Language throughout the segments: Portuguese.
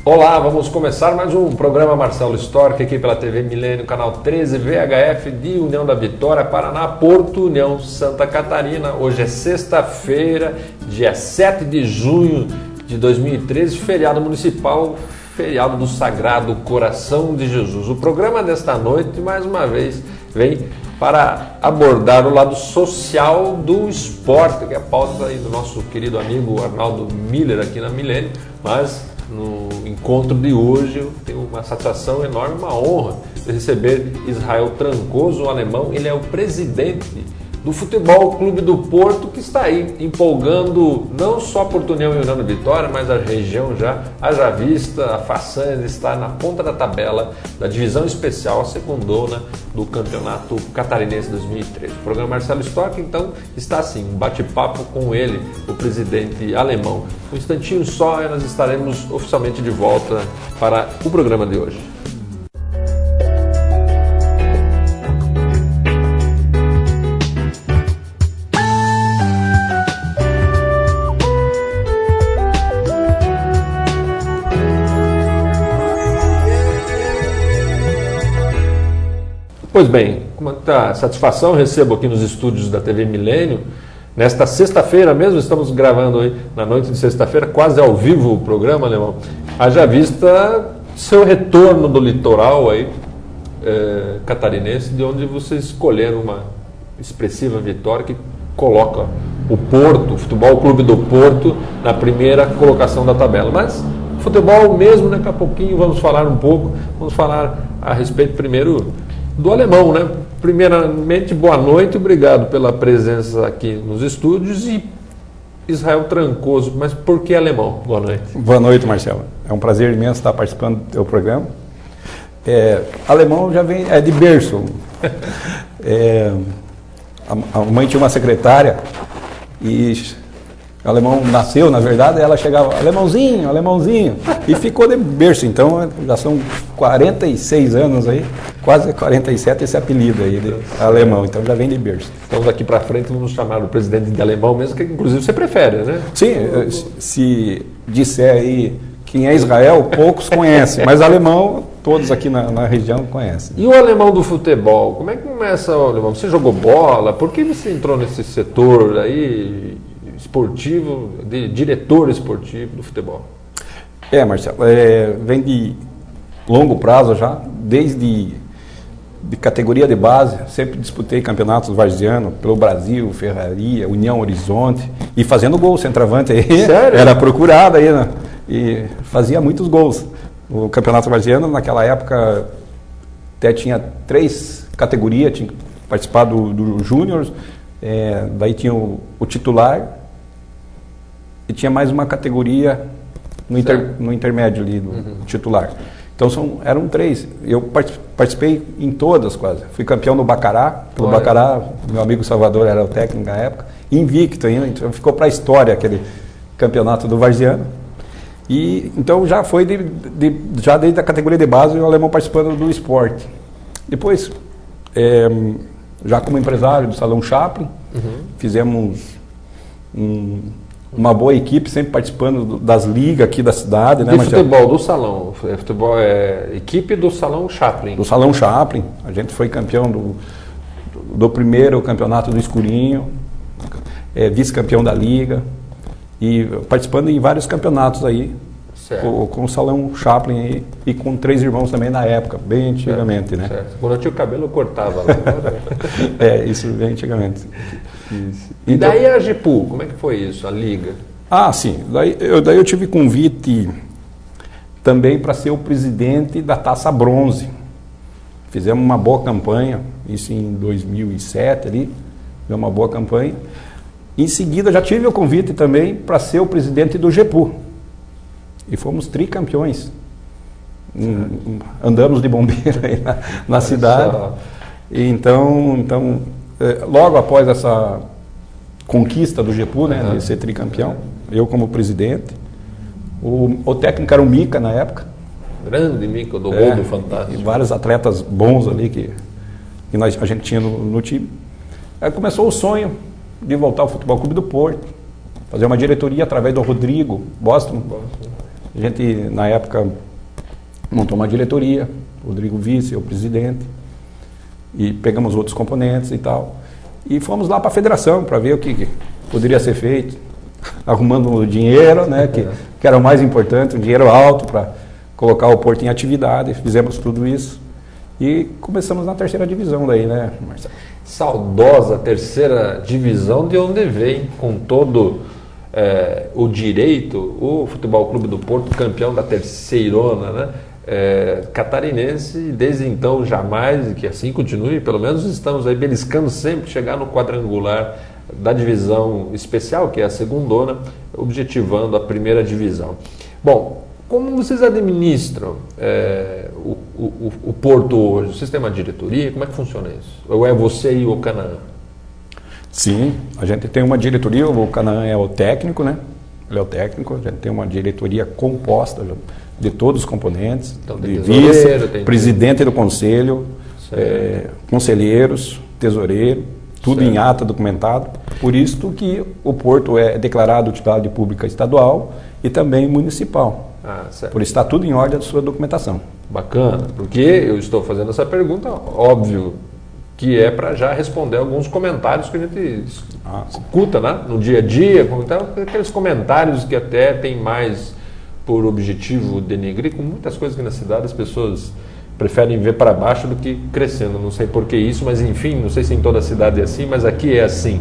Olá, vamos começar mais um programa Marcelo Storck aqui pela TV Milênio, canal 13 VHF de União da Vitória, Paraná, Porto União, Santa Catarina. Hoje é sexta-feira, dia 7 de junho de 2013, feriado municipal, feriado do Sagrado Coração de Jesus. O programa desta noite, mais uma vez, vem para abordar o lado social do esporte, que é a pauta aí do nosso querido amigo Arnaldo Miller aqui na Milênio, mas no encontro de hoje eu tenho uma satisfação enorme, uma honra de receber Israel Trancoso, o alemão. Ele é o presidente do Futebol Clube do Porto, que está aí empolgando não só Porto União e União da Vitória, mas a região já, haja vista, a façanha está na ponta da tabela da divisão especial, a segundona do Campeonato Catarinense 2013. O programa Marcelo Storck, então, está assim, um bate-papo com ele, o presidente alemão. Um instantinho só e nós estaremos oficialmente de volta para o programa de hoje. Pois bem, com muita satisfação recebo aqui nos estúdios da TV Milênio, nesta sexta-feira mesmo, estamos gravando aí na noite de sexta-feira, quase ao vivo o programa, alemão. Haja vista seu retorno do litoral aí, catarinense, de onde vocês escolheram uma expressiva vitória que coloca o Porto, o Futebol Clube do Porto, na primeira colocação da tabela. Mas futebol mesmo, daqui a pouquinho vamos falar um pouco, vamos falar a respeito primeiro do alemão, né? Primeiramente, boa noite, obrigado pela presença aqui nos estúdios. E Israel Trancoso, mas por que alemão? Boa noite. Boa noite, Marcelo. É um prazer imenso estar participando do teu programa. Alemão já vem, é de berço. A mãe tinha uma secretária e o alemão nasceu, na verdade, ela chegava, alemãozinho, alemãozinho, e ficou de berço. Então, já são 46 anos aí, quase 47 esse apelido aí de alemão, então já vem de berço. Então, daqui para frente, vamos chamar o presidente de alemão mesmo, que inclusive você prefere, né? Sim, se disser aí quem é Israel, poucos conhecem, mas alemão, todos aqui na região conhecem. E o alemão do futebol, como é que começa o alemão? Você jogou bola? Por que você entrou nesse setor aí esportivo, de diretor esportivo do futebol? Marcelo, vem de longo prazo já, desde de categoria de base, sempre disputei campeonatos varzianos pelo Brasil, Ferraria, União Horizonte, e fazendo gol, centroavante aí. Sério? Era procurado aí, né? E fazia muitos gols. O campeonato varziano, naquela época, até tinha 3 categorias, tinha participado do Júnior, daí tinha o titular, e tinha mais uma categoria no intermédio ali do titular. Então eram 3. Eu participei em todas quase. Fui campeão no Bacará. Pelo Bacará, meu amigo Salvador era o técnico na época. Invicto ainda, então ficou para a história aquele campeonato do varziano. E então já foi já desde a categoria de base o alemão participando do esporte. Depois, já como empresário do Salão Chaplin, fizemos uma boa equipe, sempre participando das ligas aqui da cidade. De futebol do Salão? Futebol equipe do Salão Chaplin? Do Salão Chaplin. A gente foi campeão do primeiro campeonato do Escurinho, vice-campeão da liga, e participando em vários campeonatos aí, com o Salão Chaplin aí, e com 3 irmãos também na época, bem antigamente, né? Certo. Quando eu tinha o cabelo eu cortava lá. Isso bem antigamente. Isso. E daí a Gipu, como é que foi isso, a liga? Sim, daí eu tive convite também para ser o presidente da Taça Bronze. Fizemos uma boa campanha, isso em 2007 ali, deu uma boa campanha. Em seguida já tive o convite também para ser o presidente do Gipu. E fomos tricampeões. Andamos de bombeiro aí na cidade. E então, logo após essa conquista do Gipu, né, de ser tricampeão, eu como presidente, o técnico era o Mica na época. Grande Mica, do gol do Fantástico. E vários atletas bons ali que a gente tinha no time. Aí começou o sonho de voltar ao Futebol Clube do Porto, fazer uma diretoria através do Rodrigo Boston. A gente, na época, montou uma diretoria, Rodrigo Vice, eu presidente, e pegamos outros componentes e tal. E fomos lá para a federação para ver o que poderia ser feito, arrumando o dinheiro, né, que era o mais importante, um dinheiro alto para colocar o Porto em atividade. Fizemos tudo isso e começamos na 3ª divisão daí, né, Marcelo? Saudosa 3ª divisão, de onde vem com todo o direito o Futebol Clube do Porto, campeão da terceirona, né? Catarinense, e desde então jamais, e que assim continue, pelo menos estamos aí beliscando sempre chegar no quadrangular da divisão especial, que é a segundona, objetivando a 1ª divisão. Bom, como vocês administram o Porto hoje? Vocês têm uma diretoria? Como é que funciona isso? Ou é você e o Canaã? Sim, a gente tem uma diretoria, o Canaã é o técnico, né? Ele é o técnico, a gente tem uma diretoria composta de todos os componentes, então, de vice, presidente do conselho, conselheiros, tesoureiro, tudo em ata documentado. Por isso que o Porto é declarado utilidade pública estadual e também municipal. Por isso está tudo em ordem da sua documentação. Bacana, porque eu estou fazendo essa pergunta, óbvio, que é para já responder alguns comentários que a gente escuta, né, no dia a dia, aqueles comentários que até tem mais por objetivo denegrir, com muitas coisas que na cidade as pessoas preferem ver para baixo do que crescendo. Não sei por que isso, mas enfim, não sei se em toda a cidade é assim, mas aqui é assim.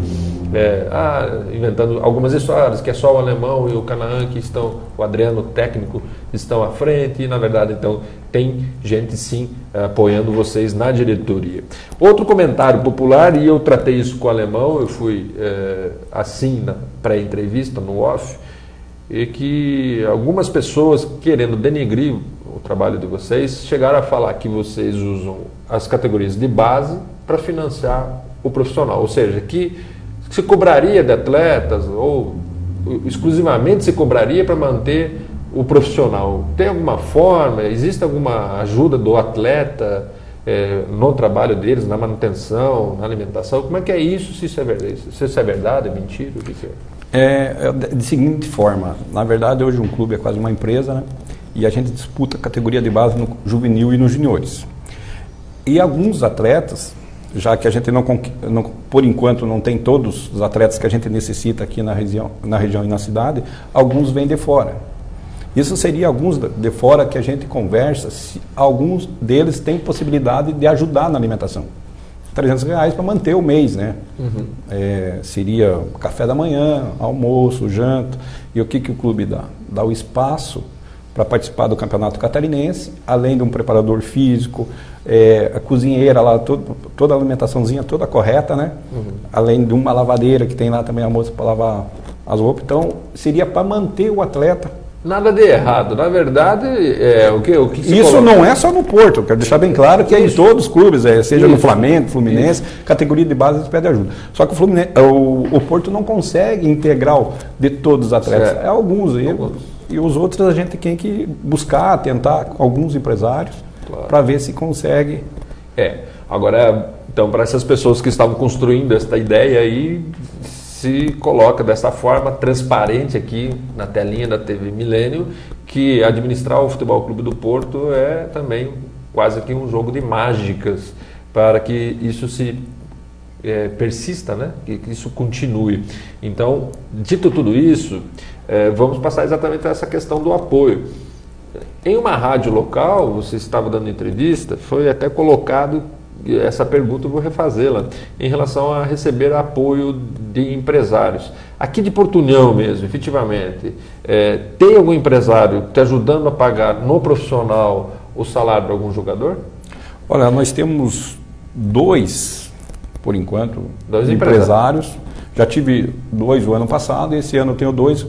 Inventando algumas histórias, que é só o alemão e o Canaã que estão, o Adriano, técnico, estão à frente, e na verdade então tem gente sim apoiando vocês na diretoria. Outro comentário popular, e eu tratei isso com o alemão, eu fui assim na pré-entrevista, no off, e que algumas pessoas querendo denegrir o trabalho de vocês chegaram a falar que vocês usam as categorias de base para financiar o profissional, ou seja, que se cobraria de atletas ou exclusivamente se cobraria para manter o profissional. Tem alguma forma, existe alguma ajuda do atleta no trabalho deles, na manutenção, na alimentação? Como é que é isso, se isso é verdade? Se isso é verdade, é mentira? O que é? De seguinte forma, na verdade hoje um clube é quase uma empresa, né? E a gente disputa a categoria de base no juvenil e nos juniores. E alguns atletas, já que a gente não, por enquanto não tem todos os atletas que a gente necessita aqui na região e na cidade, alguns vêm de fora. Isso seria alguns de fora que a gente conversa, se alguns deles têm possibilidade de ajudar na alimentação. R$300 para manter o mês, né? Uhum. Seria café da manhã, almoço, janta. E o que o clube dá? Dá o espaço para participar do campeonato catarinense, além de um preparador físico, a cozinheira lá, toda a alimentaçãozinha toda correta, né? Uhum. Além de uma lavadeira que tem lá também a moça para lavar as roupas. Então, seria para manter o atleta. Nada de errado. Na verdade, o que se isso coloca... não é só no Porto, quero deixar bem claro que é em todos os clubes, seja no Flamengo, Fluminense, categoria de base eles pedem ajuda. Só que o Porto não consegue integral de todos os atletas, alguns. E os outros a gente tem que buscar, tentar com alguns empresários, claro, para ver se consegue. Agora, então, para essas pessoas que estavam construindo esta ideia aí, se coloca dessa forma transparente aqui na telinha da TV Milênio, que administrar o Futebol Clube do Porto é também quase que um jogo de mágicas para que isso se persista, né? Que isso continue. Então, dito tudo isso, vamos passar exatamente a essa questão do apoio. Em uma rádio local, você estava dando entrevista, foi até colocado essa pergunta, eu vou refazê-la, em relação a receber apoio de empresários. Aqui de Porto União mesmo, efetivamente, tem algum empresário te ajudando a pagar no profissional o salário de algum jogador? Olha, nós temos dois, por enquanto, empresários. Já tive 2 o ano passado, e esse ano eu tenho 2.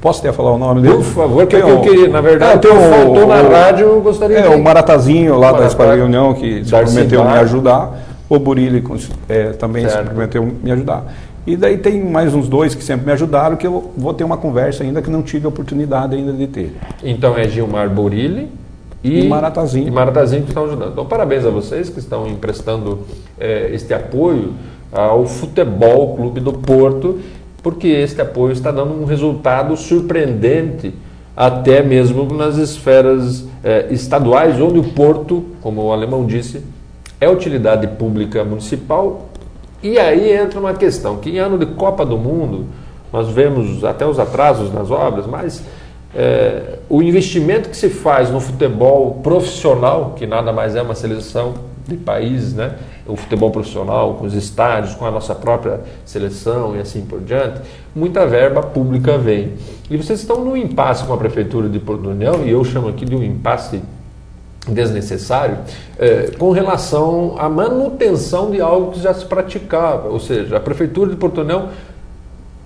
Posso até falar o nome dele? Por favor, que eu queria, na verdade, faltou na rádio, eu gostaria de... o Maratazinho lá da Esquadrilha União, que se prometeu me ajudar. O Burilli também se prometeu me ajudar. E daí tem mais uns 2 que sempre me ajudaram, que eu vou ter uma conversa ainda que não tive a oportunidade ainda de ter. Então é Gilmar Burilli e Maratazinho. E Maratazinho que estão ajudando. Então parabéns a vocês que estão emprestando este apoio ao Futebol Clube do Porto, porque este apoio está dando um resultado surpreendente até mesmo nas esferas estaduais, onde o porto, como o alemão disse, é utilidade pública municipal. E aí entra uma questão, que em ano de Copa do Mundo, nós vemos até os atrasos nas obras, mas o investimento que se faz no futebol profissional, que nada mais é uma seleção de países, né? O futebol profissional, com os estádios, com a nossa própria seleção e assim por diante, muita verba pública vem. E vocês estão num impasse com a Prefeitura de Porto União, e eu chamo aqui de um impasse desnecessário, com relação à manutenção de algo que já se praticava. Ou seja, a Prefeitura de Porto União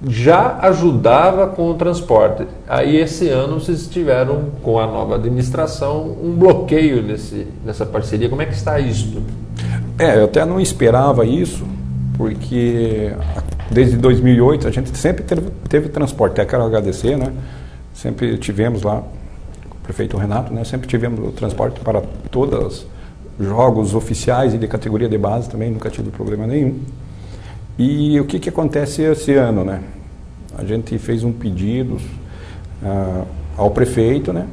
já ajudava com o transporte. Aí esse ano vocês tiveram, com a nova administração, um bloqueio nessa parceria. Como é que está isso? Eu até não esperava isso, porque desde 2008 a gente sempre teve transporte. Até quero agradecer, né? Sempre tivemos lá, o prefeito Renato, né? Sempre tivemos o transporte para todos os jogos oficiais e de categoria de base também, nunca tive problema nenhum. E o que acontece esse ano, né? A gente fez um pedido ao prefeito, né?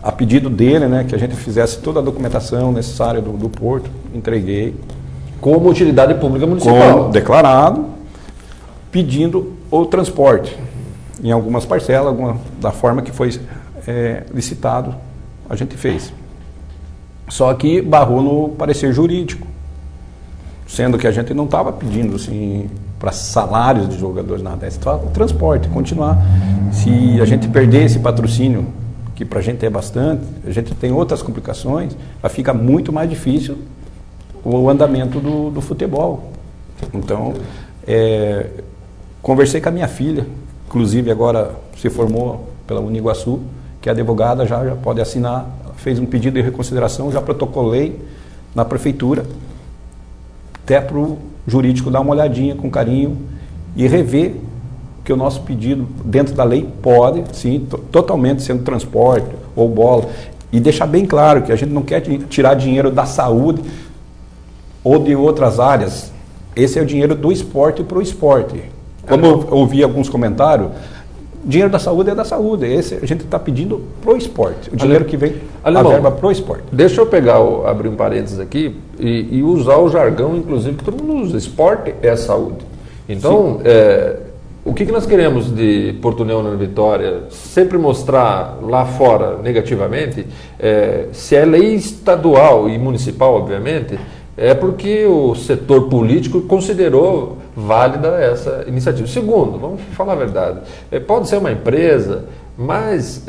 A pedido dele, né? Que a gente fizesse toda a documentação necessária do porto, entreguei. Como utilidade pública municipal. Como declarado, pedindo o transporte. Em algumas parcelas, da forma que foi licitado, a gente fez. Só que barrou no parecer jurídico. Sendo que a gente não estava pedindo assim, para salários de jogadores, nada, só o transporte, continuar. Se a gente perder esse patrocínio, que para a gente é bastante, a gente tem outras complicações, vai ficar muito mais difícil o andamento do futebol. Então, conversei com a minha filha, inclusive agora se formou pela Uniguaçu, que é advogada, já pode assinar, fez um pedido de reconsideração, já protocolei na prefeitura, até para o jurídico dar uma olhadinha com carinho e rever que o nosso pedido dentro da lei pode, sim, totalmente sendo transporte ou bola, e deixar bem claro que a gente não quer tirar dinheiro da saúde ou de outras áreas. Esse é o dinheiro do esporte para o esporte. Como eu ouvi alguns comentários, dinheiro da saúde é da saúde, esse a gente está pedindo para o esporte, o dinheiro que vem, a verba para o esporte. Deixa eu abrir um parênteses aqui e usar o jargão, inclusive, que todo mundo usa, esporte é saúde. Então, o que nós queremos de Porto União na Vitória? Sempre mostrar lá fora negativamente, se é lei estadual e municipal, obviamente, é porque o setor político considerou válida essa iniciativa. Segundo, vamos falar a verdade, pode ser uma empresa, mas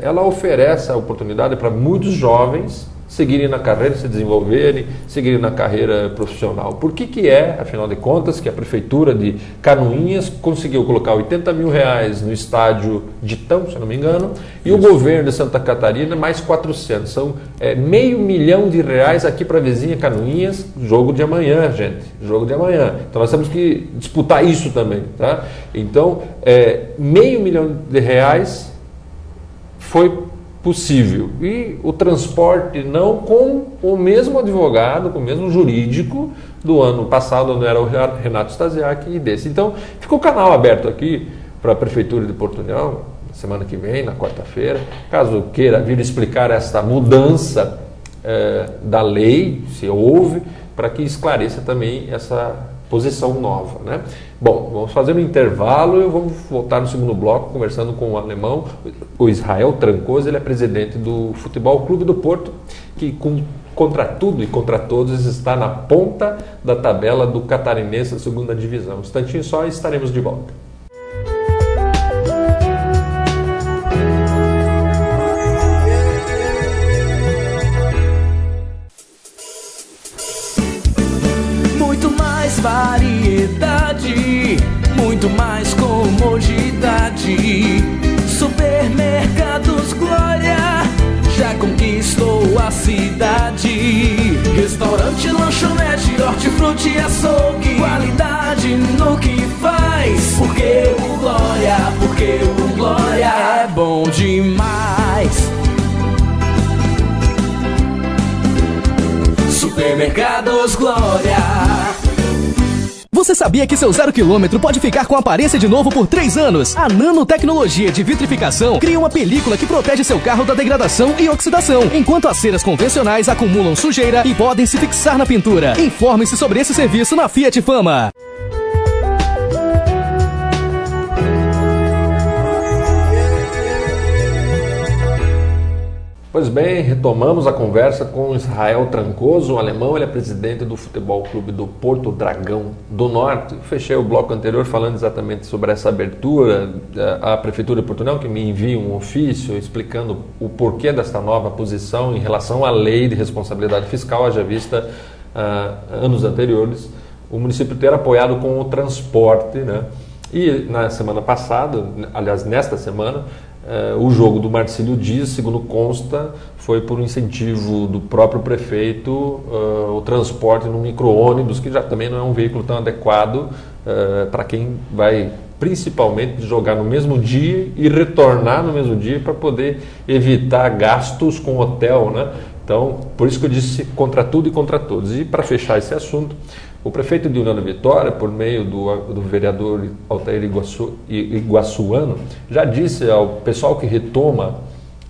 ela oferece a oportunidade para muitos jovens seguirem na carreira, se desenvolverem, seguirem na carreira profissional. Por que afinal de contas, que a Prefeitura de Canoinhas conseguiu colocar R$80 mil no estádio Ditão, se não me engano, e o governo de Santa Catarina mais 400. São R$500 mil aqui para a vizinha Canoinhas, jogo de amanhã, gente, jogo de amanhã. Então nós temos que disputar isso também, tá? Então, R$500 mil foi possível. E o transporte não com o mesmo advogado, com o mesmo jurídico do ano passado, onde era o Renato Stasiak e desse. Então, ficou o canal aberto aqui para a Prefeitura de Porto União, semana que vem, na quarta-feira, caso queira vir explicar esta mudança da lei, se houve, para que esclareça também essa posição nova, né? Bom, vamos fazer um intervalo e vamos voltar no segundo bloco conversando com o alemão, o Israel Trancoso. Ele é presidente do Futebol Clube do Porto, que contra tudo e contra todos está na ponta da tabela do catarinense da segunda divisão. Um instantinho só e estaremos de volta. Variedade, muito mais comodidade. Supermercados Glória já conquistou a cidade. Restaurante, lanchonete, hortifruti e açougue. Qualidade no que faz. Porque o Glória é bom demais. Supermercados Glória. Você sabia que seu 0 km pode ficar com a aparência de novo por 3 anos? A nanotecnologia de vitrificação cria uma película que protege seu carro da degradação e oxidação, enquanto as ceras convencionais acumulam sujeira e podem se fixar na pintura. Informe-se sobre esse serviço na Fiat Fama. Pois bem, retomamos a conversa com Israel Trancoso, um alemão. Ele é presidente do Futebol Clube do Porto Dragão do Norte. Fechei o bloco anterior falando exatamente sobre essa abertura. A Prefeitura de Portunhol que me envia um ofício explicando o porquê desta nova posição em relação à lei de responsabilidade fiscal, haja vista anos anteriores, o município ter apoiado com o transporte, né? E na semana passada, aliás, nesta semana, o jogo do Marcílio Dias, segundo consta, foi por um incentivo do próprio prefeito, o transporte no micro-ônibus, que já também não é um veículo tão adequado para quem vai principalmente jogar no mesmo dia e retornar no mesmo dia para poder evitar gastos com hotel, né? Então, por isso que eu disse contra tudo e contra todos. E para fechar esse assunto, o prefeito de União da Vitória, por meio do vereador Altair Iguaçuano, já disse ao pessoal que retoma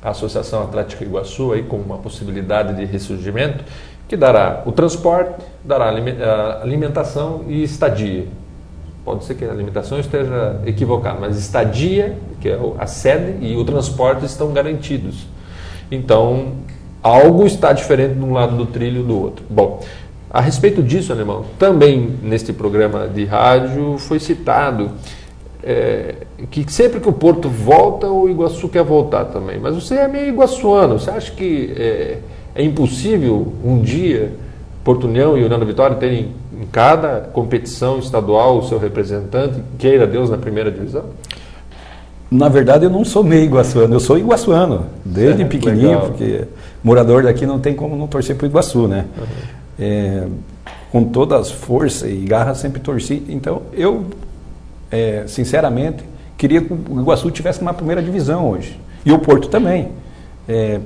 a Associação Atlética Iguaçu aí como uma possibilidade de ressurgimento, que dará o transporte, dará a alimentação e estadia. Pode ser que a alimentação esteja equivocada, mas estadia, que é a sede, e o transporte estão garantidos. Então, algo está diferente de um lado do trilho do outro. Bom, a respeito disso, Alemão, também neste programa de rádio foi citado que sempre que o Porto volta, o Iguaçu quer voltar também. Mas você é meio iguaçuano, você acha que é impossível um dia Porto União e União da Vitória terem em cada competição estadual o seu representante, queira Deus, na primeira divisão? Na verdade, eu não sou meio iguaçuano, eu sou iguaçuano, desde pequenininho, legal. Porque morador daqui não tem como não torcer para o Iguaçu, né? Uhum. Com todas as forças e garras sempre torci. Então, eu, sinceramente, queria que o Iguaçu tivesse uma primeira divisão hoje. E o Porto também.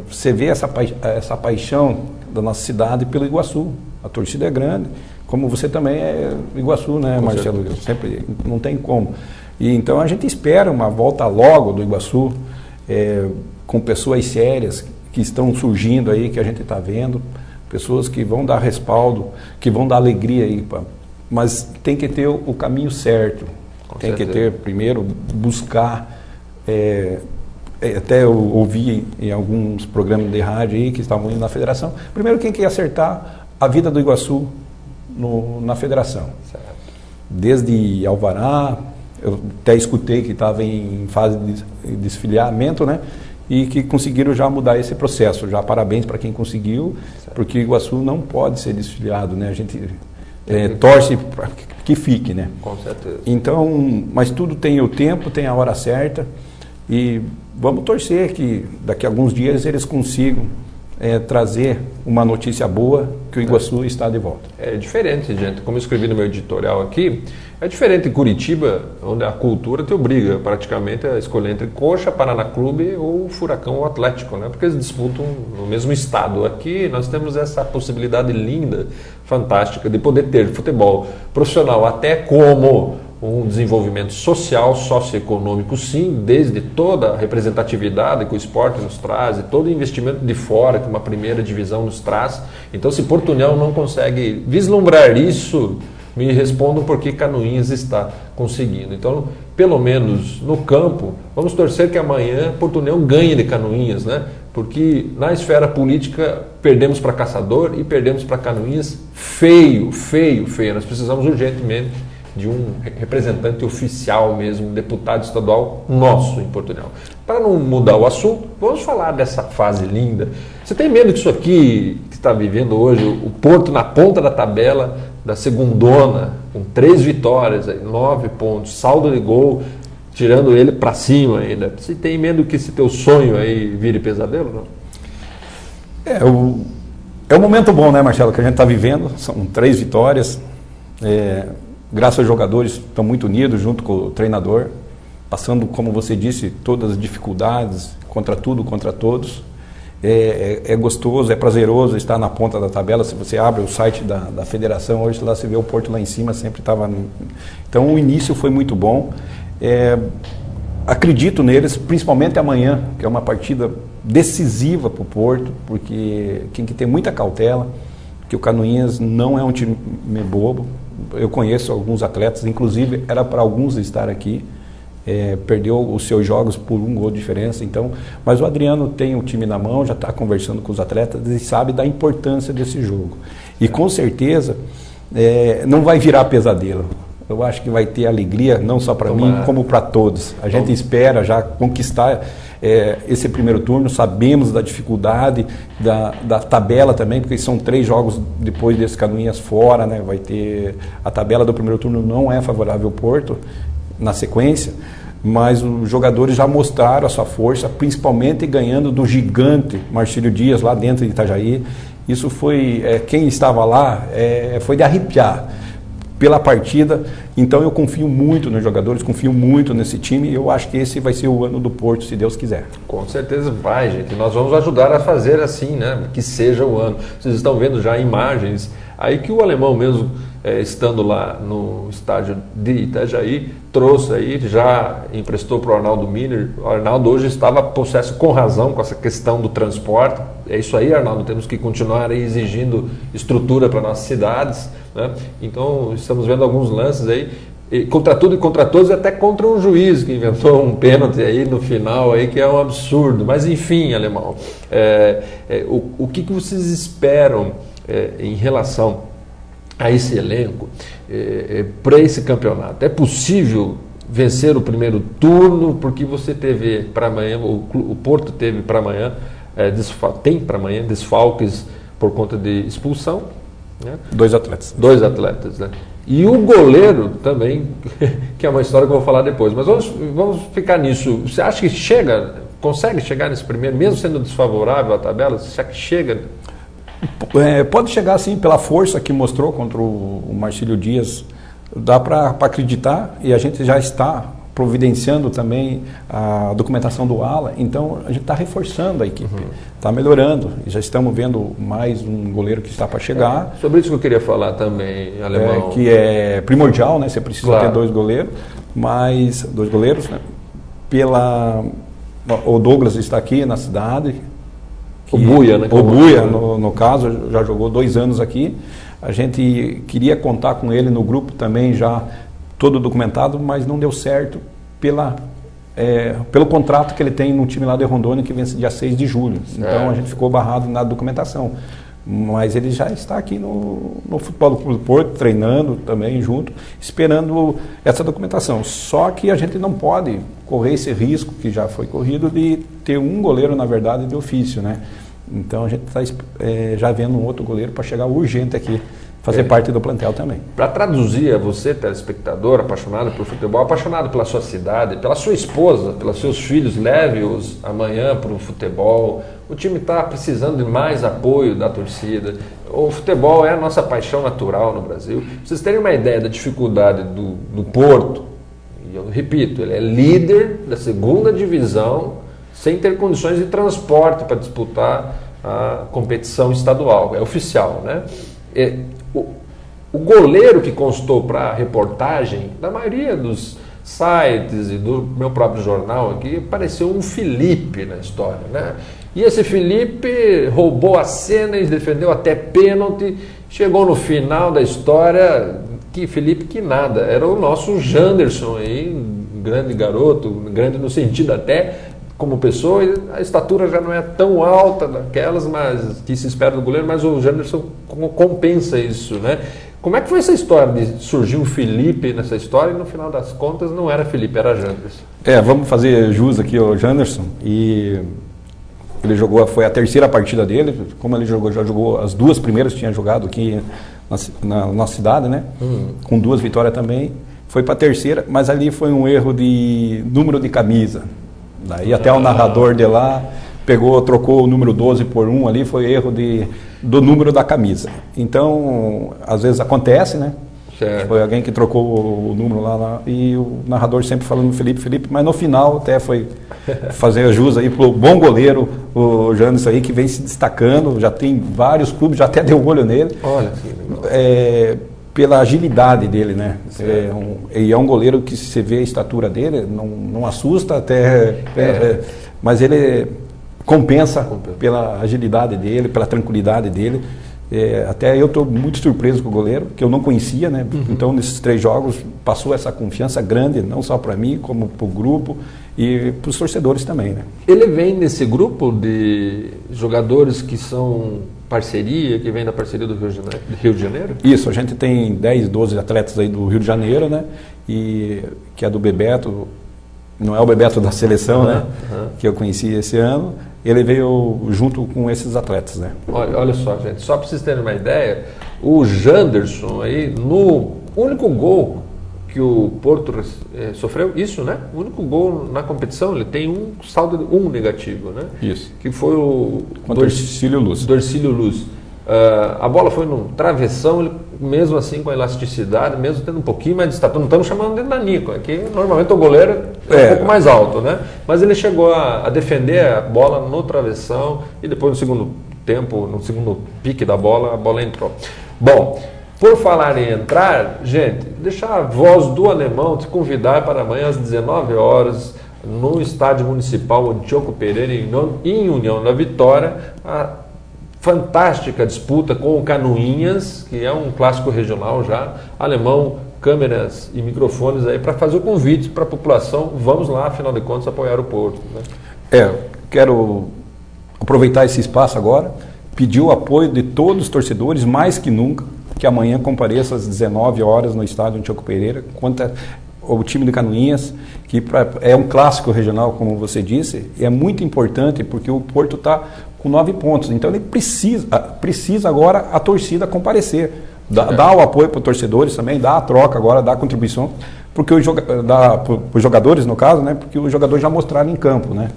Você vê essa paixão da nossa cidade pelo Iguaçu. A torcida é grande, como você também é Iguaçu, né, Marcelo? Sempre, não tem como. E então a gente espera uma volta logo do Iguaçu, com pessoas sérias que estão surgindo aí, que a gente está vendo, pessoas que vão dar respaldo, que vão dar alegria aí, mas tem que ter o caminho certo, tem que ter, primeiro, buscar, até eu ouvi em alguns programas de rádio aí que estavam indo na federação, primeiro quem quer acertar a vida do Iguaçu na federação, certo. Desde alvará, eu até escutei que estava em fase de desfiliamento, né? E que conseguiram já mudar esse processo. Já parabéns para quem conseguiu, certo. Porque o Iguaçu não pode ser desfiliado, né? A gente torce para que fique, né? Com certeza. Então, mas tudo tem o tempo, tem a hora certa e vamos torcer que daqui a alguns dias eles consigam trazer uma notícia boa que o Iguaçu está de volta. É diferente, gente. Como eu escrevi no meu editorial aqui, é diferente em Curitiba, onde a cultura te obriga praticamente a escolher entre Coxa, Paraná Clube ou Furacão ou Atlético, né? Porque eles disputam no mesmo estado. Aqui nós temos essa possibilidade linda, fantástica, de poder ter futebol profissional até como um desenvolvimento social, socioeconômico, sim, desde toda a representatividade que o esporte nos traz e todo o investimento de fora que uma primeira divisão nos traz. Então, se Porto União não consegue vislumbrar isso, me respondam por que Canoinhas está conseguindo. Então, pelo menos no campo, vamos torcer que amanhã Porto União ganhe de Canoinhas, né? Porque na esfera política perdemos para Caçador e perdemos para Canoinhas feio, feio, feio. Nós precisamos urgentemente de um representante oficial mesmo, um deputado estadual nosso em Porto União. Para não mudar o assunto, vamos falar dessa fase linda. Você tem medo que isso aqui que está vivendo hoje, o Porto na ponta da tabela da segundona, com 3 vitórias, 9 pontos, saldo de gol, tirando ele para cima ainda. Você tem medo que esse teu sonho aí vire pesadelo, não? É um momento bom, né, Marcelo, que a gente está vivendo. São 3 vitórias. Graças aos jogadores, estão muito unidos junto com o treinador, passando, como você disse, todas as dificuldades, contra tudo, contra todos. É gostoso, é prazeroso estar na ponta da tabela. Se você abre o site da federação, hoje lá você vê o Porto lá em cima, sempre estava... Então o início foi muito bom. Acredito neles, principalmente amanhã, que é uma partida decisiva para o Porto, porque tem que ter muita cautela, que o Canoinhas não é um time bobo. Eu conheço alguns atletas, inclusive era para alguns estar aqui. Perdeu os seus jogos por 1 gol de diferença, então, mas o Adriano tem o time na mão, já está conversando com os atletas e sabe da importância desse jogo. E com certeza não vai virar pesadelo. Eu acho que vai ter alegria, não só para mim, como para todos. A gente espera já conquistar esse primeiro turno, sabemos da dificuldade da tabela também, porque são 3 jogos depois desse Canoinhas fora, né? Vai ter a tabela do primeiro turno não é favorável ao Porto na sequência, mas os jogadores já mostraram a sua força, principalmente ganhando do gigante Marcílio Dias lá dentro de Itajaí. Isso foi, quem estava lá, foi de arrepiar pela partida. Então eu confio muito nos jogadores, confio muito nesse time, e eu acho que esse vai ser o ano do Porto, se Deus quiser. Com certeza vai, gente. Nós vamos ajudar a fazer assim, né? Que seja o ano. Vocês estão vendo já imagens aí que o alemão mesmo, estando lá no estádio de Itajaí, trouxe aí, já emprestou para o Arnaldo Miller. O Arnaldo hoje estava possesso com razão com essa questão do transporte. É isso aí, Arnaldo, temos que continuar aí exigindo estrutura para nossas cidades, né? Então estamos vendo alguns lances aí, contra tudo e contra todos, e até contra um juiz que inventou um pênalti aí no final aí, que é um absurdo. Mas enfim, alemão, o que vocês esperam em relação a esse elenco para esse campeonato? É possível vencer o primeiro turno? Porque você teve para amanhã, o Porto teve para amanhã, tem para amanhã desfalques por conta de expulsão, né? 2 atletas. 2 atletas, né? E o goleiro também, que é uma história que eu vou falar depois. Mas vamos ficar nisso. Você acha que consegue chegar nesse primeiro, mesmo sendo desfavorável a tabela? Você acha que chega? Pode chegar sim, pela força que mostrou contra o Marcílio Dias. Dá para acreditar, e a gente já está providenciando também a documentação do ala, então a gente está reforçando a equipe, está melhorando, e já estamos vendo mais um goleiro que está para chegar. Sobre isso que eu queria falar também, alemão. Que é primordial, né? Você precisa ter 2 goleiros, mas 2 goleiros, né? O Douglas está aqui na cidade. O Buia, né? O Buia, no caso, já jogou 2 anos aqui. A gente queria contar com ele no grupo também, já todo documentado, mas não deu certo pelo contrato que ele tem no time lá de Rondônia, que vence dia 6 de julho. Então a gente ficou barrado na documentação. Mas ele já está aqui no Futebol do Clube do Porto, treinando também junto, esperando essa documentação. Só que a gente não pode correr esse risco, que já foi corrido, de ter um goleiro, na verdade, de ofício, né? Então a gente está já vendo um outro goleiro para chegar urgente aqui, fazer parte do plantel também. Para traduzir a você, telespectador, apaixonado por futebol, apaixonado pela sua cidade, pela sua esposa, pelos seus filhos, leve-os amanhã para o futebol. O time está precisando de mais apoio da torcida. O futebol é a nossa paixão natural no Brasil. Pra vocês terem uma ideia da dificuldade do Porto, e eu repito, ele é líder da 2ª divisão, sem ter condições de transporte para disputar a competição estadual, é oficial, né? O goleiro que constou para a reportagem, da maioria dos sites e do meu próprio jornal aqui, apareceu um Felipe na história, né? E esse Felipe roubou a cena e defendeu até pênalti, chegou no final da história, que Felipe que nada, era o nosso Janderson aí, um grande garoto, grande no sentido até como pessoa, a estatura já não é tão alta daquelas, mas que se espera do goleiro, mas o Janderson compensa isso, né? Como é que foi essa história de surgir um Felipe nessa história e no final das contas não era Felipe, era Janderson? Vamos fazer jus aqui ao Janderson, e ele jogou, foi a 3ª partida dele, como ele já jogou as 2 primeiras, tinha jogado aqui na nossa cidade, né? Com 2 vitórias também, foi para a 3ª, mas ali foi um erro de número de camisa. Daí até o narrador de lá trocou o número 12 por 1 ali, foi erro do número da camisa. Então, às vezes acontece, né? Certo. Foi alguém que trocou o número lá e o narrador sempre falando Felipe, mas no final até foi fazer jus aí pro bom goleiro, o Janderson aí, que vem se destacando, já tem vários clubes, já até deu olho nele. Olha que legal. Pela agilidade dele, né? E é um goleiro que, se você vê a estatura dele, não assusta até, mas ele compensa pela agilidade dele, pela tranquilidade dele. Até eu estou muito surpreso com o goleiro, que eu não conhecia, né? Então, nesses 3 jogos, passou essa confiança grande, não só para mim, como para o grupo e para os torcedores também, né? Ele vem nesse grupo de jogadores que são parceria, que vem da parceria do Rio de Janeiro? Isso, a gente tem 10, 12 atletas aí do Rio de Janeiro, né? E que é do Bebeto, não é o Bebeto da seleção, né? Que eu conheci esse ano. Ele veio junto com esses atletas, né? Olha só, gente, só para vocês terem uma ideia, o Janderson aí, no único gol que o Porto sofreu, isso, né? O único gol na competição, ele tem um saldo de 1 negativo, né? Isso. Que foi o Dorcílio Luz. Dorcílio Luz. A bola foi num travessão, ele, mesmo assim com a elasticidade, mesmo tendo um pouquinho mais de estatura, não estamos chamando de nanico, aqui normalmente o goleiro é um pouco mais alto, né? Mas ele chegou a defender a bola no travessão e depois no segundo tempo, no segundo pique da bola, a bola entrou. Bom, por falar em entrar, gente, deixar a voz do alemão te convidar para amanhã às 19 horas no Estádio Municipal Antioco Pereira, em União da Vitória, a fantástica disputa com o Canoinhas, que é um clássico regional já, alemão, câmeras e microfones aí para fazer o convite para a população. Vamos lá, afinal de contas, apoiar o Porto, né? Quero aproveitar esse espaço agora, pedir o apoio de todos os torcedores, mais que nunca, que amanhã compareça às 19 horas no estádio Antioco Pereira, contra o time de Canoinhas, que é um clássico regional, como você disse, e é muito importante porque o Porto está com 9 pontos, então ele precisa agora a torcida comparecer, dar o apoio para os torcedores também, dar a troca agora, dar a contribuição, porque para os jogadores, no caso, né, porque os jogadores já mostraram em campo, né,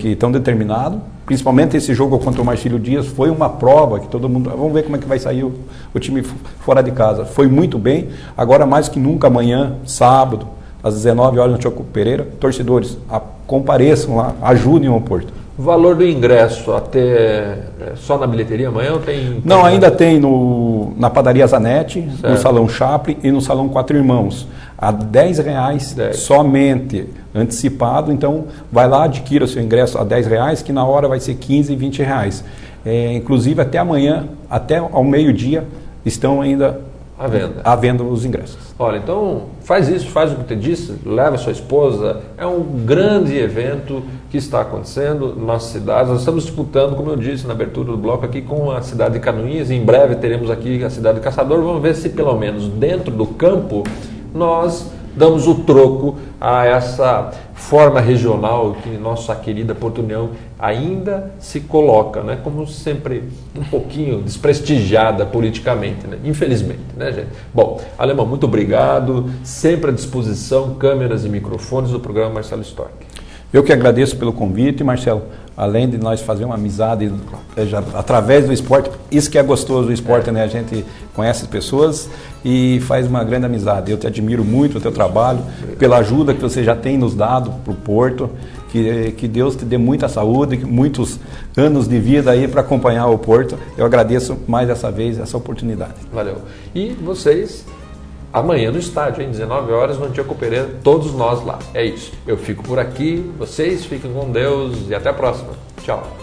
que estão determinados, principalmente esse jogo contra o Marcílio Dias, foi uma prova que todo mundo, vamos ver como é que vai sair o time fora de casa, foi muito bem, agora mais que nunca amanhã, sábado, às 19 horas no Antioco Pereira, torcedores, compareçam lá, ajudem o Porto. O valor do ingresso até só na bilheteria amanhã ou tem? Não, ainda tem na padaria Zanetti, no Salão Chaplin e no Salão Quatro Irmãos. A R$10 somente antecipado, então vai lá, adquira o seu ingresso a R$10, que na hora vai ser R$15 e R$20. Inclusive até amanhã, até ao meio-dia, estão ainda à venda os ingressos. Olha, então faz isso, faz o que te disse, leva sua esposa, é um grande evento que está acontecendo na nossa cidade. Nós estamos disputando, como eu disse na abertura do bloco, aqui com a cidade de Canoinhas, em breve teremos aqui a cidade de Caçador. Vamos ver se pelo menos dentro do campo nós damos o troco a essa forma regional que nossa querida Porto União ainda se coloca, né, como sempre um pouquinho desprestigiada politicamente, né, infelizmente, né, gente? Bom, Alemão, muito obrigado, sempre à disposição, câmeras e microfones do programa Marcelo Storck. Eu que agradeço pelo convite, Marcelo. Além de nós fazer uma amizade através do esporte, isso que é gostoso do esporte, né? A gente conhece as pessoas e faz uma grande amizade. Eu te admiro muito o teu trabalho, pela ajuda que você já tem nos dado para o Porto. Que Deus te dê muita saúde, muitos anos de vida aí para acompanhar o Porto. Eu agradeço mais essa vez essa oportunidade. Valeu. E vocês, amanhã no estádio, em 19 horas, no Antioco Pereira, todos nós lá. É isso. Eu fico por aqui, vocês fiquem com Deus e até a próxima. Tchau.